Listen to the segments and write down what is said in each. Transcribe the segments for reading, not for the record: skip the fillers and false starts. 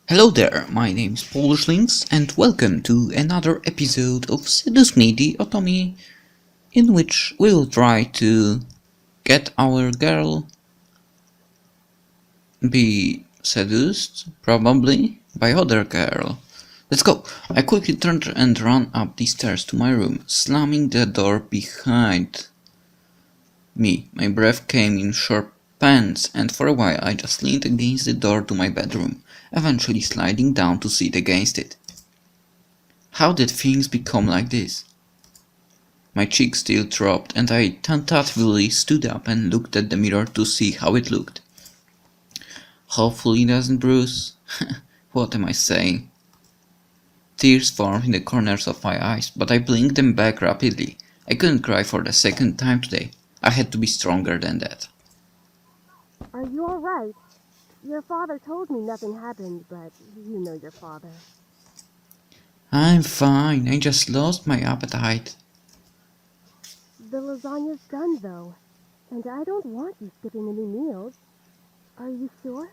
Hello there, my name is PolishLynx and welcome to another episode of Seduce Me, the Otome, in which we will try to get our girl be seduced, probably, by other girl. Let's go! I quickly turned and ran up the stairs to my room, slamming the door behind me. My breath came in short pants, and for a while I just leaned against the door to my bedroom, eventually sliding down to sit against it. How did things become like this? My cheek still dropped, and I tentatively stood up and looked at the mirror to see how it looked. Hopefully it doesn't bruise. What am I saying? Tears formed in the corners of my eyes, but I blinked them back rapidly. I couldn't cry for the second time today. I had to be stronger than that. Are you alright? Your father told me nothing happened, but you know your father. I'm fine. I just lost my appetite. The lasagna's done, though, and I don't want you skipping any meals. Are you sure?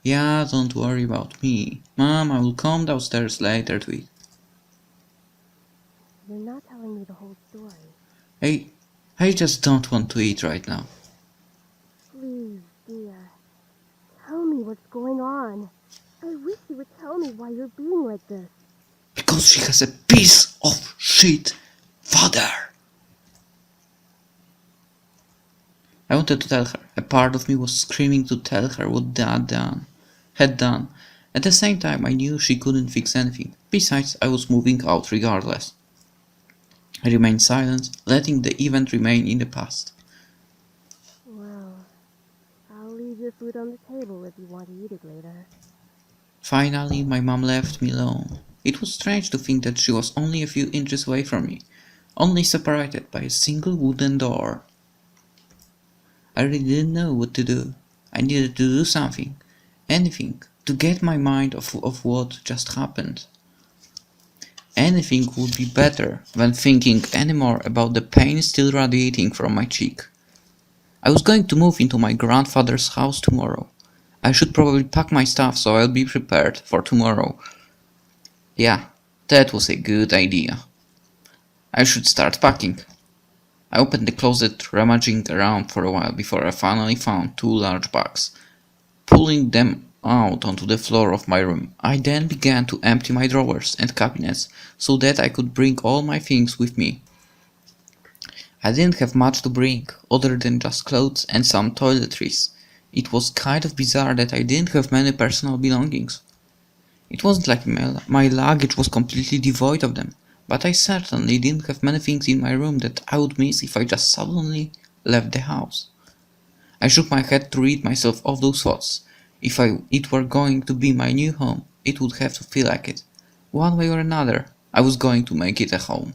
Yeah, don't worry about me. Mom, I will come downstairs later to eat. You're not telling me the whole story. I just don't want to eat right now. Please, dear. Tell me what's going on. I wish you would tell me why you're being like this. Because she has a piece of shit father. I wanted to tell her. A part of me was screaming to tell her what Dad had done. At the same time, I knew she couldn't fix anything. Besides, I was moving out regardless. I remained silent, letting the event remain in the past. Well, I'll leave your food on the table if you want to eat it later. Finally, my mom left me alone. It was strange to think that she was only a few inches away from me, only separated by a single wooden door. I really didn't know what to do. I needed to do something, anything, to get my mind off of what just happened. Anything would be better than thinking anymore about the pain still radiating from my cheek. I was going to move into my grandfather's house tomorrow. I should probably pack my stuff so I'll be prepared for tomorrow. Yeah, that was a good idea. I should start packing. I opened the closet, rummaging around for a while before I finally found two large bags. Pulling them out onto the floor of my room, I then began to empty my drawers and cabinets so that I could bring all my things with me. I didn't have much to bring, other than just clothes and some toiletries. It was kind of bizarre that I didn't have many personal belongings. It wasn't like my luggage was completely devoid of them, but I certainly didn't have many things in my room that I would miss if I just suddenly left the house. I shook my head to rid myself of those thoughts. If it were going to be my new home, it would have to feel like it. One way or another, I was going to make it a home.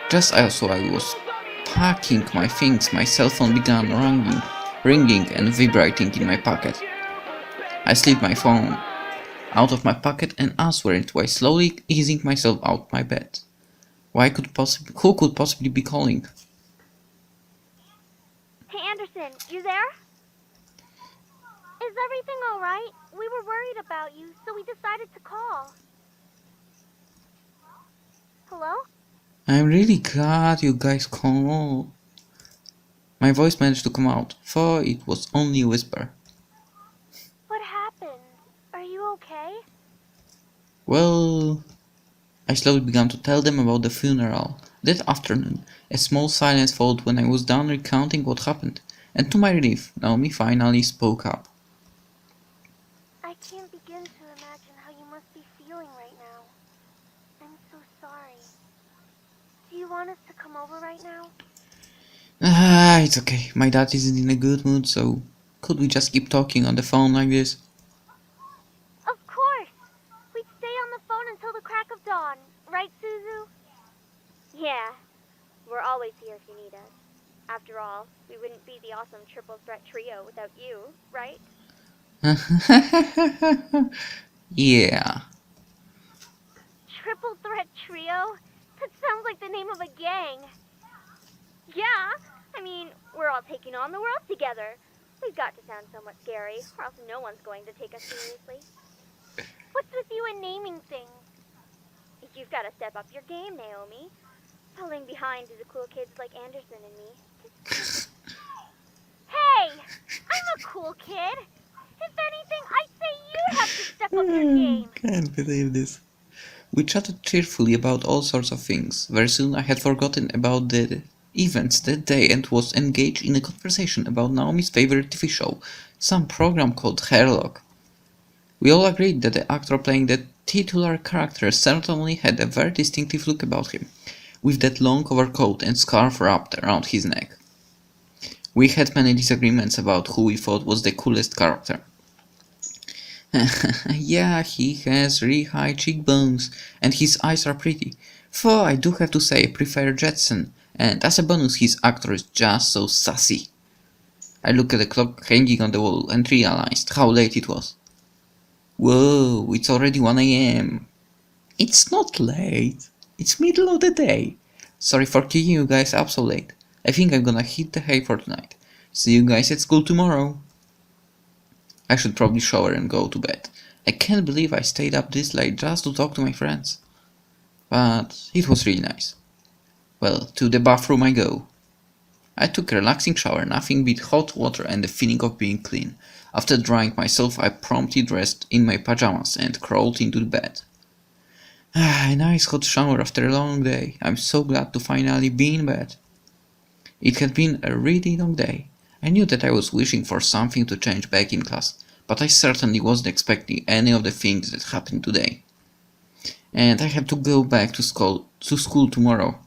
Just as I was packing my things, my cell phone began ringing and vibrating in my pocket. I slid my phone out of my pocket and answered it while slowly easing myself out my bed. Who could possibly be calling? Hey Anderson, you there? Is everything alright? We were worried about you, so we decided to call. Hello? I'm really glad you guys called. My voice managed to come out, though it was only a whisper. What happened? Are you okay? Well, I slowly began to tell them about the funeral. That afternoon, a small silence followed when I was done recounting what happened, and to my relief, Naomi finally spoke up. I can't begin to imagine how you must be feeling right now. I'm so sorry. Do you want us to come over right now? It's okay. My dad isn't in a good mood, so could we just keep talking on the phone like this? Of course! We'd stay on the phone until the crack of dawn, right, Suzu? Yeah. We're always here if you need us. After all, we wouldn't be the awesome triple threat trio without you, right? Yeah. Triple threat trio? That sounds like the name of a gang. Yeah, I mean, we're all taking on the world together. We've got to sound somewhat scary, or else no one's going to take us seriously. You've got to step up your game, Naomi. Falling behind to the cool kids like Anderson and me. Hey! I'm a cool kid! If anything, I'd say you have to step up your game! Can't believe this. We chatted cheerfully about all sorts of things. Very soon I had forgotten about the events that day and was engaged in a conversation about Naomi's favorite TV show, some program called Hairlock. We all agreed that the actor playing the titular character certainly had a very distinctive look about him, with that long overcoat and scarf wrapped around his neck. We had many disagreements about who we thought was the coolest character. Yeah, he has really high cheekbones, and his eyes are pretty. Though I do have to say I prefer Jetson, and as a bonus his actor is just so sassy. I looked at the clock hanging on the wall and realized how late it was. Whoa, it's already 1 AM. It's not late. It's middle of the day. Sorry for kicking you guys up so late. I think I'm gonna hit the hay for tonight. See you guys at school tomorrow. I should probably shower and go to bed. I can't believe I stayed up this late just to talk to my friends. But it was really nice. Well, to the bathroom I go. I took a relaxing shower, nothing but hot water and the feeling of being clean. After drying myself, I promptly dressed in my pajamas and crawled into the bed. A nice hot shower after a long day. I'm so glad to finally be in bed. It had been a really long day. I knew that I was wishing for something to change back in class, but I certainly wasn't expecting any of the things that happened today. And I have to go back to school tomorrow.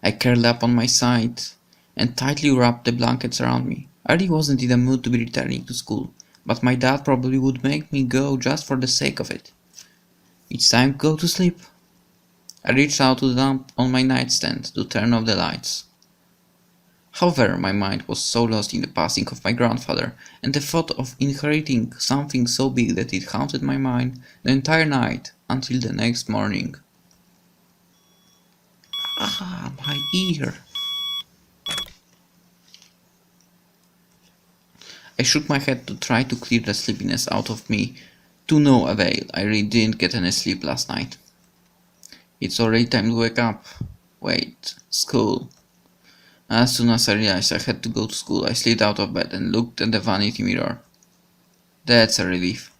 I curled up on my side and tightly wrapped the blankets around me. I really wasn't in the mood to be returning to school, but my dad probably would make me go just for the sake of it. It's time to go to sleep. I reached out to the lamp on my nightstand to turn off the lights. However, my mind was so lost in the passing of my grandfather and the thought of inheriting something so big that it haunted my mind the entire night until the next morning. Ah, my ear! I shook my head to try to clear the sleepiness out of me. To no avail. I really didn't get any sleep last night. It's already time to wake up. Wait, school. As soon as I realized I had to go to school, I slid out of bed and looked at the vanity mirror. That's a relief.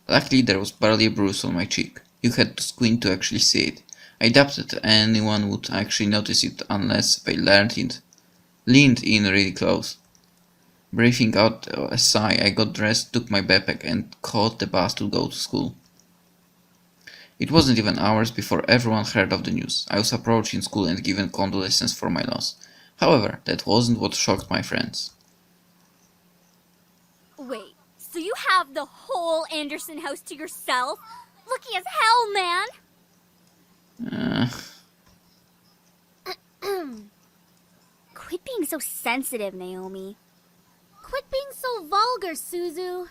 Luckily, there was barely a bruise on my cheek. You had to squint to actually see it. I doubted anyone would actually notice it unless they leaned in really close. Breathing out a sigh, I got dressed, took my backpack, and caught the bus to go to school. It wasn't even hours before everyone heard of the news. I was approaching school and given condolences for my loss. However, that wasn't what shocked my friends. Wait, so you have the whole Anderson house to yourself? Lucky as hell, man! Quit being so sensitive, Naomi. Quit being so vulgar, Suzu.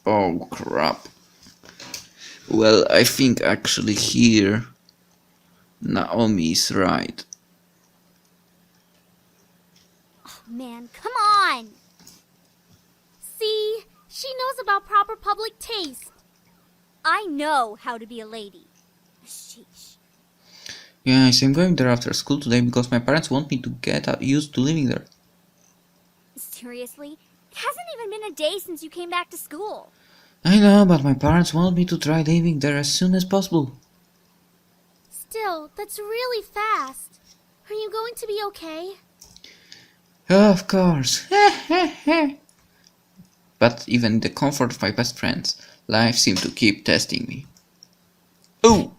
Oh crap. Well, I think actually here Naomi is right. Oh, man, come on! See, she knows about proper public taste. I know how to be a lady. Sheesh. Yes, I'm going there after school today because my parents want me to get used to living there. Seriously? It hasn't even been a day since you came back to school. I know, but my parents want me to try living there as soon as possible. Still, that's really fast. Are you going to be okay? Of course. But even in the comfort of my best friends, life seemed to keep testing me. Oh!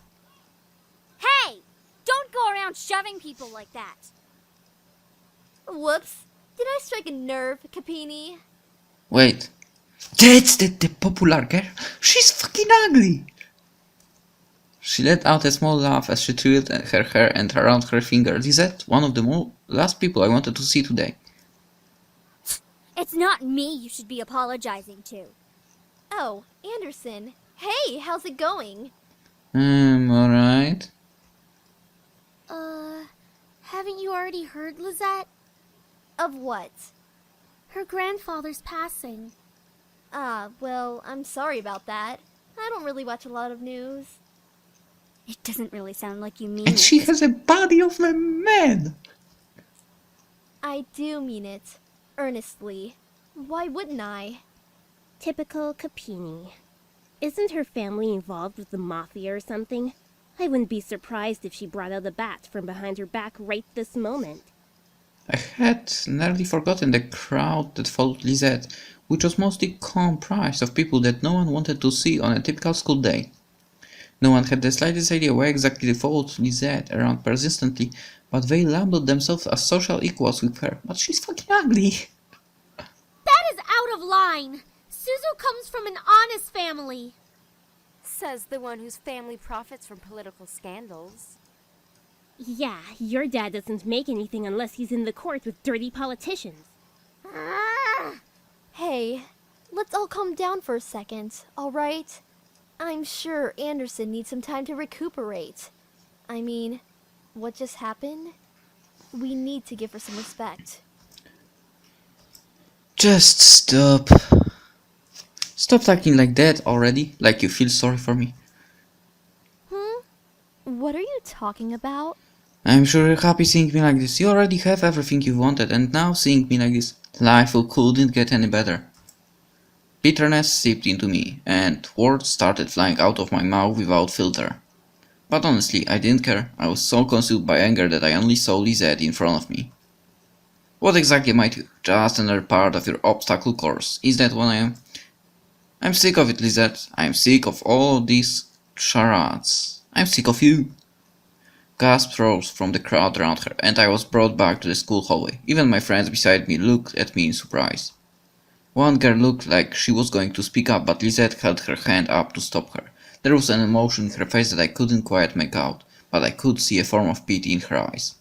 Hey! Don't go around shoving people like that. Whoops. Did I strike a nerve, Capini? Wait. That's the popular girl? She's fucking ugly! She let out a small laugh as she twirled her hair and around her finger. Lisette, one of the last people I wanted to see today. It's not me you should be apologizing to. Oh, Anderson. Hey, how's it going? Alright. Haven't you already heard, Lizette? Of what? Her grandfather's passing. Ah, well, I'm sorry about that. I don't really watch a lot of news. It doesn't really sound like you mean And it. she has a body of a man! I do mean it. Earnestly. Why wouldn't I? Typical Capini. Isn't her family involved with the mafia or something? I wouldn't be surprised if she brought out a bat from behind her back right this moment. I had nearly forgotten the crowd that followed Lisette, which was mostly comprised of people that no one wanted to see on a typical school day. No one had the slightest idea why exactly they followed Lisette around persistently, but they labeled themselves as social equals with her. But she's fucking ugly! That is out of line! Suzu comes from an honest family! Says the one whose family profits from political scandals. Yeah, your dad doesn't make anything unless he's in the court with dirty politicians. Hey, let's all calm down for a second, alright? I'm sure Anderson needs some time to recuperate. I mean, what just happened? We need to give her some respect. Just stop. Stop talking like that already, like you feel sorry for me. What are you talking about? I'm sure you're happy seeing me like this. You already have everything you wanted, and now seeing me like this, life couldn't get any better. Bitterness seeped into me, and words started flying out of my mouth without filter. But honestly, I didn't care. I was so consumed by anger that I only saw Lisette in front of me. What exactly am I to? Just another part of your obstacle course. Is that what I am? I'm sick of it, Lisette. I'm sick of all these charades. I'm sick of you. Gasps rose from the crowd around her, and I was brought back to the school hallway. Even my friends beside me looked at me in surprise. One girl looked like she was going to speak up, but Lisette held her hand up to stop her. There was an emotion in her face that I couldn't quite make out, but I could see a form of pity in her eyes.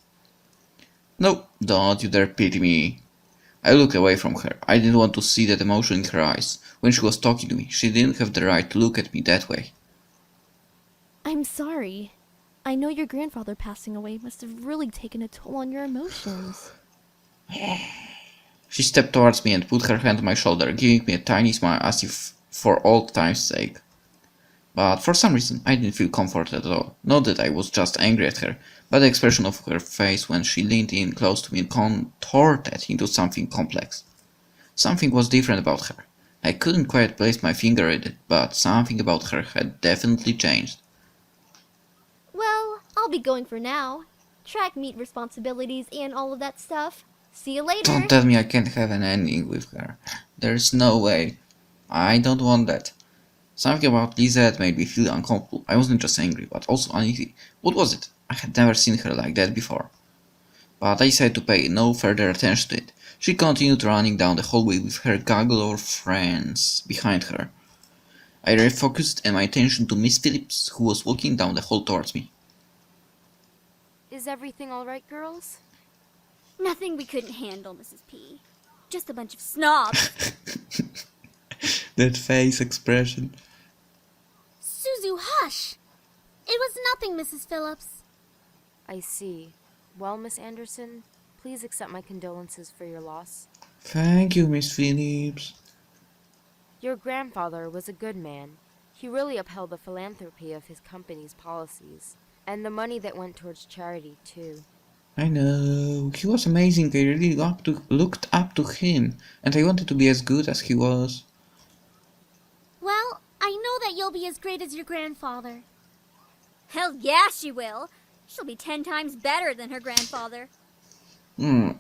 No, don't you dare pity me. I looked away from her. I didn't want to see that emotion in her eyes. When she was talking to me, she didn't have the right to look at me that way. I'm sorry. I know your grandfather passing away must have really taken a toll on your emotions. She stepped towards me and put her hand on my shoulder, giving me a tiny smile as if for old time's sake. But for some reason, I didn't feel comforted at all. Not that I was just angry at her, but the expression of her face when she leaned in close to me contorted into something complex. Something was different about her. I couldn't quite place my finger on it, but something about her had definitely changed. Well, I'll be going for now. Track meet responsibilities and all of that stuff. See you later. Don't tell me I can't have an ending with her. There's no way. I don't want that. Something about Lisette made me feel uncomfortable. I wasn't just angry, but also uneasy. What was it? I had never seen her like that before. But I decided to pay no further attention to it. She continued running down the hallway with her gaggle of friends behind her. I refocused my attention to Miss Phillips, who was walking down the hall towards me. Is everything alright, girls? Nothing we couldn't handle, Mrs. P. Just a bunch of snobs. That face expression. Suzu, hush! It was nothing, Mrs. Phillips. I see. Well, Miss Anderson, please accept my condolences for your loss. Thank you, Miss Phillips. Your grandfather was a good man. He really upheld the philanthropy of his company's policies, and the money that went towards charity, too. I know, he was amazing. I really looked up to him, and I wanted to be as good as he was. Well, I know that you'll be as great as your grandfather. Hell yeah, she will. She'll be 10 times better than her grandfather. Would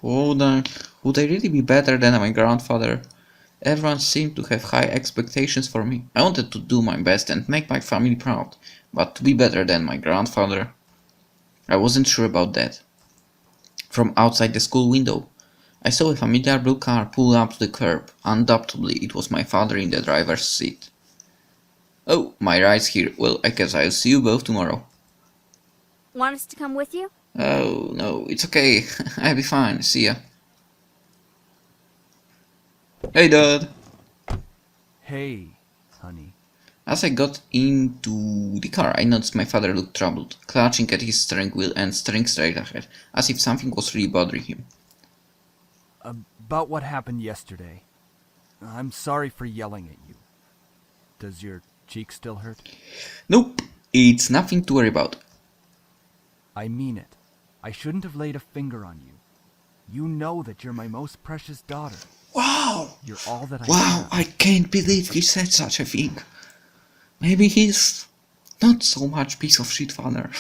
I really be better than my grandfather? Everyone seemed to have high expectations for me. I wanted to do my best and make my family proud, but to be better than my grandfather? I wasn't sure about that. From outside the school window, I saw a familiar blue car pull up to the curb. Undoubtedly, it was my father in the driver's seat. Oh, my ride's here. Well, I guess I'll see you both tomorrow. Want us to come with you? Oh, no, it's okay. I'll be fine. See ya. Hey, Dad. Hey, honey. As I got into the car, I noticed my father looked troubled, clutching at his steering wheel and staring straight ahead, as if something was really bothering him. About what happened yesterday. I'm sorry for yelling at you. Does your cheek still hurt? Nope, it's nothing to worry about. I mean it. I shouldn't have laid a finger on you. You know that you're my most precious daughter. Wow! You're all that I Wow, have. I can't believe he said such a thing. Maybe he's not so much piece of shit father.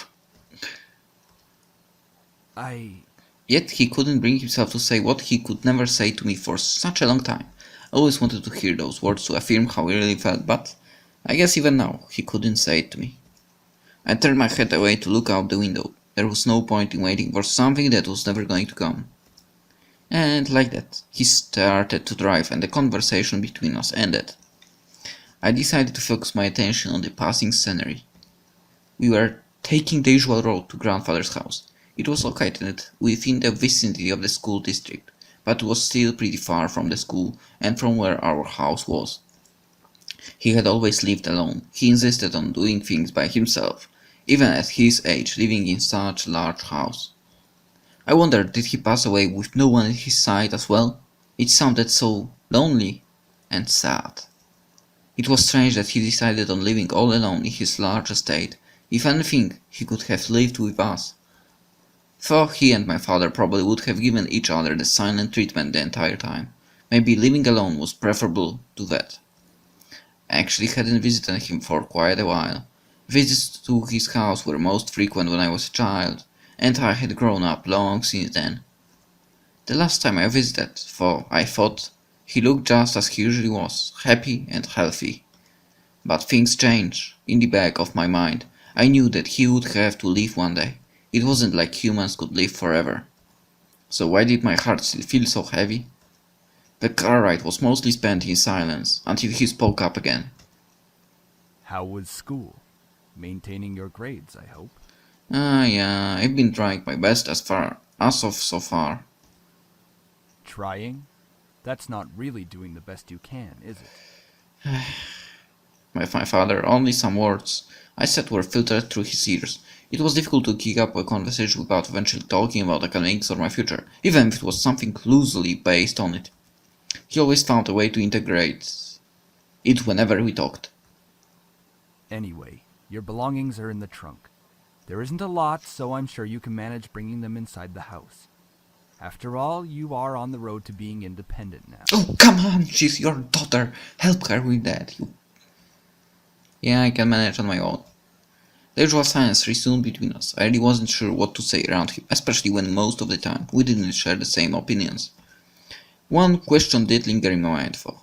Yet he couldn't bring himself to say what he could never say to me for such a long time. I always wanted to hear those words to affirm how he really felt, but I guess even now he couldn't say it to me. I turned my head away to look out the window. There was no point in waiting for something that was never going to come. And like that, he started to drive and the conversation between us ended. I decided to focus my attention on the passing scenery. We were taking the usual road to grandfather's house. It was located within the vicinity of the school district, but was still pretty far from the school and from where our house was. He had always lived alone. He insisted on doing things by himself, even at his age, living in such a large house. I wondered, did he pass away with no one at his side as well? It sounded so lonely and sad. It was strange that he decided on living all alone in his large estate. If anything, he could have lived with us. Though he and my father probably would have given each other the silent treatment the entire time. Maybe living alone was preferable to that. I actually hadn't visited him for quite a while. Visits to his house were most frequent when I was a child, and I had grown up long since then. The last time I visited, for I thought he looked just as he usually was, happy and healthy. But things changed. In the back of my mind, I knew that he would have to leave one day. It wasn't like humans could live forever. So why did my heart still feel so heavy? The car ride was mostly spent in silence, until he spoke up again. How was school? Maintaining your grades, I hope. Yeah, I've been trying my best as of so far. Trying? That's not really doing the best you can, is it? My father, only some words I said were filtered through his ears. It was difficult to kick up a conversation without eventually talking about academics or my future, even if it was something loosely based on it. He always found a way to integrate it whenever we talked. Anyway, your belongings are in the trunk. There isn't a lot, so I'm sure you can manage bringing them inside the house. After all, you are on the road to being independent now. Oh, come on, she's your daughter. Help her with that. Yeah, I can manage on my own. The usual silence resumed between us. I really wasn't sure what to say around him, especially when most of the time we didn't share the same opinions. One question did linger in my mind, though.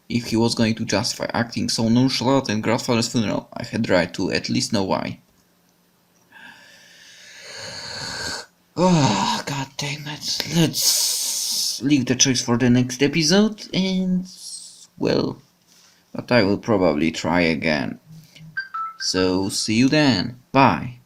If he was going to justify acting so nonchalant at grandfather's funeral, I had the right to at least know why. Oh, god damn it. Let's leave the choice for the next episode and, well, but I will probably try again. So, see you then. Bye.